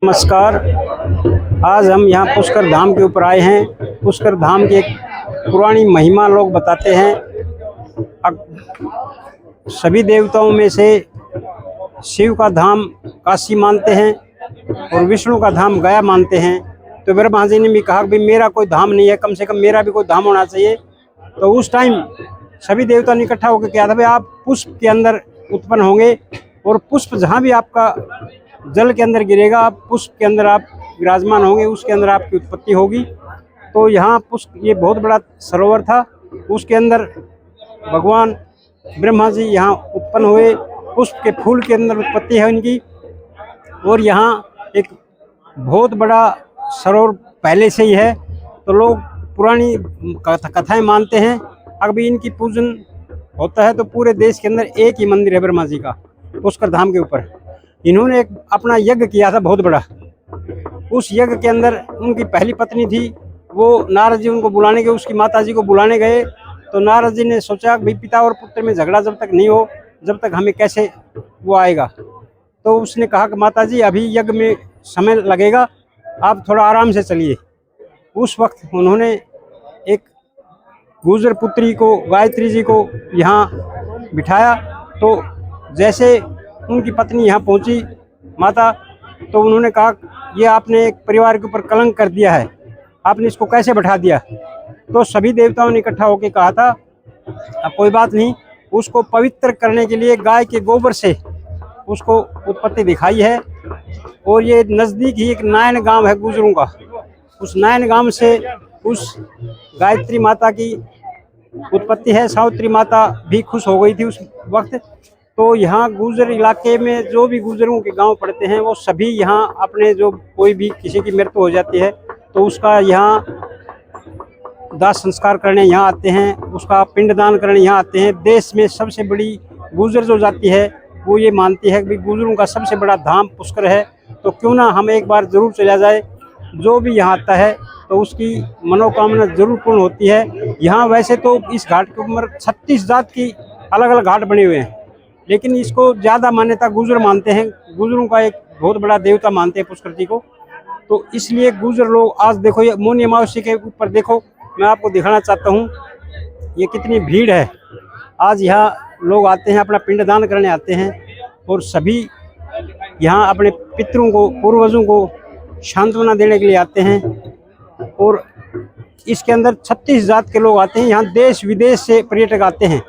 नमस्कार। आज हम यहाँ पुष्कर धाम के ऊपर आए हैं। पुष्कर धाम की एक पुरानी महिमा लोग बताते हैं। सभी देवताओं में से शिव का धाम काशी मानते हैं और विष्णु का धाम गया मानते हैं। तो ब्रह्मा जी ने भी कहा कि भाई मेरा कोई धाम नहीं है, कम से कम मेरा भी कोई धाम होना चाहिए। तो उस टाइम सभी देवता ने इकट्ठा होकर किया था भाई आप पुष्प के अंदर उत्पन्न होंगे और पुष्प जहाँ भी आपका जल के अंदर गिरेगा, आप पुष्प के अंदर आप विराजमान होंगे, उसके अंदर आपकी उत्पत्ति होगी। तो यहाँ पुष्प ये बहुत बड़ा सरोवर था, उसके अंदर भगवान ब्रह्मा जी यहाँ उत्पन्न हुए। पुष्प के फूल के अंदर उत्पत्ति है इनकी। और यहाँ एक बहुत बड़ा सरोवर पहले से ही है। तो लोग पुरानी कथाएं मानते हैं। अगर इनकी पूजन होता है तो पूरे देश के अंदर एक ही मंदिर है ब्रह्मा जी का, पुष्कर धाम के ऊपर। इन्होंने एक अपना यज्ञ किया था बहुत बड़ा। उस यज्ञ के अंदर उनकी पहली पत्नी थी, वो नारद जी उनको बुलाने गए, उसकी माता जी को बुलाने गए। तो नारद जी ने सोचा कि भाई पिता और पुत्र में झगड़ा जब तक नहीं हो, जब तक हमें कैसे वो आएगा। तो उसने कहा कि माता जी अभी यज्ञ में समय लगेगा, आप थोड़ा आराम से चलिए। उस वक्त उन्होंने एक गुजर पुत्री को, गायत्री जी को यहाँ बिठाया। तो जैसे उनकी पत्नी यहाँ पहुँची माता, तो उन्होंने कहा ये आपने एक परिवार के ऊपर कलंक कर दिया है, आपने इसको कैसे बैठा दिया। तो सभी देवताओं ने इकट्ठा होकर कहा था अब कोई बात नहीं, उसको पवित्र करने के लिए गाय के गोबर से उसको उत्पत्ति दिखाई है। और ये नज़दीक ही एक नायन गांव है गुजरों का, उस नायन गांव से उस गायत्री माता की उत्पत्ति है। सावित्री माता भी खुश हो गई थी उस वक्त। तो यहाँ गुजर इलाके में जो भी गुजरों के गांव पड़ते हैं वो सभी यहाँ अपने जो कोई भी किसी की मृत्यु हो जाती है तो उसका यहाँ दाह संस्कार करने यहाँ आते हैं, उसका पिंडदान करने यहाँ आते हैं। देश में सबसे बड़ी गुजर जो जाती है वो ये मानती है कि गुजरों का सबसे बड़ा धाम पुष्कर है, तो क्यों ना हम एक बार ज़रूर चला जाए। जो भी यहाँ आता है तो उसकी मनोकामना जरूर पूर्ण होती है। यहाँ वैसे तो इस घाट के ऊपर 36 जात की अलग अलग घाट बने हुए हैं, लेकिन इसको ज़्यादा मान्यता गुजर मानते हैं। गुजरों का एक बहुत बड़ा देवता मानते हैं पुष्कर जी को। तो इसलिए गुजर लोग आज देखो, ये मौनी अमावस्या के ऊपर देखो, मैं आपको दिखाना चाहता हूँ ये कितनी भीड़ है। आज यहाँ लोग आते हैं, अपना पिंडदान करने आते हैं और सभी यहाँ अपने पितरों को, पूर्वजों को सांत्वना देने के लिए आते हैं। और इसके अंदर 36 जात के लोग आते हैं। यहाँ देश विदेश से पर्यटक आते हैं।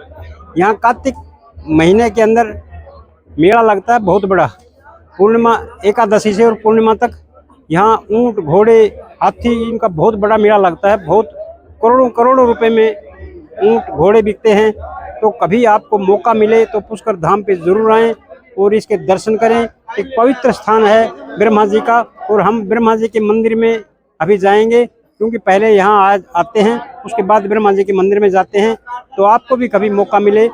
यहाँ कार्तिक महीने के अंदर मेला लगता है बहुत बड़ा, पूर्णिमा एकादशी से और पूर्णिमा तक यहाँ ऊंट, घोड़े, हाथी, इनका बहुत बड़ा मेला लगता है। बहुत करोड़ों करोड़ों रुपए में ऊंट, घोड़े बिकते हैं। तो कभी आपको मौका मिले तो पुष्कर धाम पे ज़रूर आएँ और इसके दर्शन करें। एक पवित्र स्थान है ब्रह्मा जी का। और हम ब्रह्मा जी के मंदिर में अभी जाएंगे, क्योंकि पहले यहाँ आज आते हैं, उसके बाद ब्रह्मा जी के मंदिर में जाते हैं। तो आपको भी कभी मौका मिले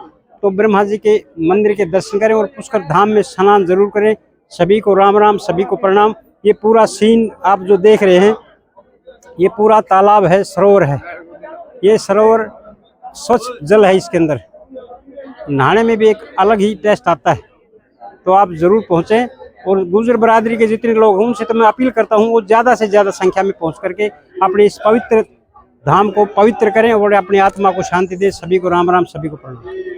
तो ब्रह्मा जी के मंदिर के दर्शन करें और पुष्कर धाम में स्नान जरूर करें। सभी को राम राम, सभी को प्रणाम। ये पूरा सीन आप जो देख रहे हैं ये पूरा तालाब है, सरोवर है। ये सरोवर स्वच्छ जल है, इसके अंदर नहाने में भी एक अलग ही टेस्ट आता है। तो आप ज़रूर पहुँचें। और गुजर बरादरी के जितने लोग हैं उनसे तो मैं अपील करता हूँ वो ज़्यादा से ज़्यादा संख्या में पहुँच करके अपने इस पवित्र धाम को पवित्र करें और अपनी आत्मा को शांति दें। सभी को राम राम, सभी को प्रणाम।